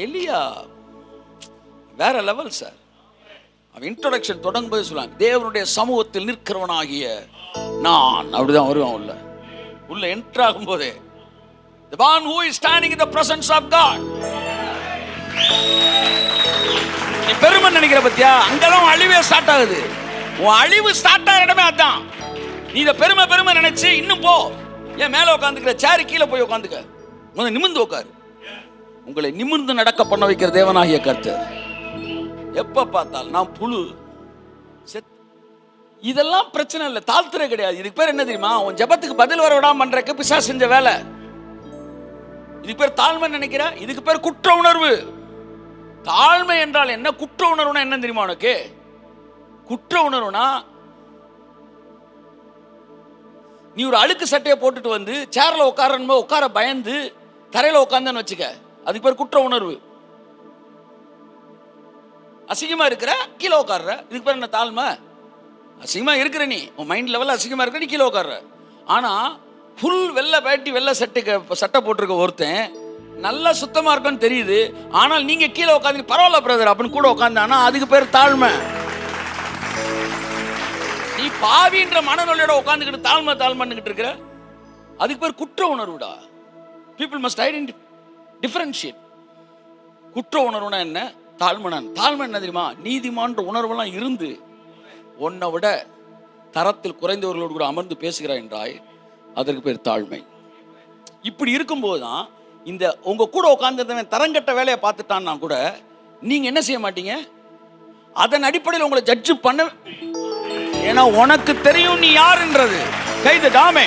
எலியா வேற level sir. அவன் இன்ட்ரோடக்ஷன் தொடங்கும்போது சொல்லுவாங்க, தேவனுடைய சமூகத்தில் நிற்கிறவனாகிய நான், அப்படிதான் வருவான். உள்ள என்டர் ஆகும் போதே, the one who is standing in the presence of God. நீ பெருமை நினைக்கிற பத்தியா, அங்கதான் அழிவே ஸ்டார்ட் ஆகுது. உன் அழிவு ஸ்டார்ட் ஆகிற இடமே அதான். நீ இதை பெருமை பெருமை நினைச்சு இன்னும் போ. ஏன் மேல உட்காந்துக்கிற சேரு கீழே போய் உட்காந்துக்க, முதல்ல நிமிர்ந்து உட்காரு. உங்களை நிமிர்ந்து நடக்க பண்ண வைக்கிற தேவனாகிய கர்த்தர். எப்ப பார்த்தாலும் நான் புழு இதெல்லாம் பிரச்சனை இல்லை, தாழ்த்துற கிடையாது. இதுக்கு பேர் என்ன தெரியுமா? உன் ஜெபத்துக்கு பதில் வர விடாம பண்றதுக்கு பிசாசு செஞ்ச வேலை. இதுக்கு பேர் தாழ்மை நினைக்கிற, இதுக்கு பேர் குற்ற உணர்வு. தாழ்மை என்றால் என்ன, குற்ற உணர்வுனா என்ன தெரியுமா உனக்கு? குற்ற உணர்வுனா நீ ஒரு அழுக்கு சட்டையை போட்டுட்டு வந்து சேர்ல உட்கார பயந்து தரையில உட்கார்ந்தன்னு வச்சுக்க, அதுக்கு பேர் குற்ற உணர்வு. அசிங்கமா இருக்கிற கீழே உட்கார்ற, இதுக்கு பேர் என்ன தாழ்மை? அசிங்கமா இருக்கிற நீ, உன் மைண்ட் லெவல் அசிங்கமா இருக்கிற, நீ கீழே உட்கார்ற. ஆனா ஃபுல் வெள்ளை பேட்டி வெள்ளை சட்டை போட்டிருக்க ஒருத்தன் நல்லா சுத்தமா இருக்குன்னு தெரியுது, ஆனால் நீங்க கீழே உட்காந்து பரவாயில்ல பிரதர் அப்படின்னு கூட உட்காந்தானா அதுக்கு பேர் தாழ்மை. நீ பாவின்ற மனநோயோட உட்காந்துக்கிட்டு தாழ்மைன்னுகிட்டு இருக்கிற, அதுக்கு பேர் குற்ற உணர்வுடா. People must differentiate. குற்ற உணர்வுனா என்ன, தாழ்மை என்ன தெரியுமா? நீதிமான்ற உணர்வெல்லாம் இருந்து உன்னை விட தரத்தில் குறைந்தவர்களோடு கூட அமர்ந்து பேசுகிறாய் என்றாய், அதற்கு பேர் தாழ்மை. இப்படி இருக்கும்போது தான் இந்த உங்க கூட உட்கார்ந்து தரங்கட்ட வேலையை பார்த்துட்டான்னா கூட நீங்க என்ன செய்ய மாட்டீங்க, அதன் அடிப்படையில் உங்களை ஜட்ஜ் பண்ண. ஏன்னா உனக்கு தெரியும் நீ யாருன்றது. கைது டாமே.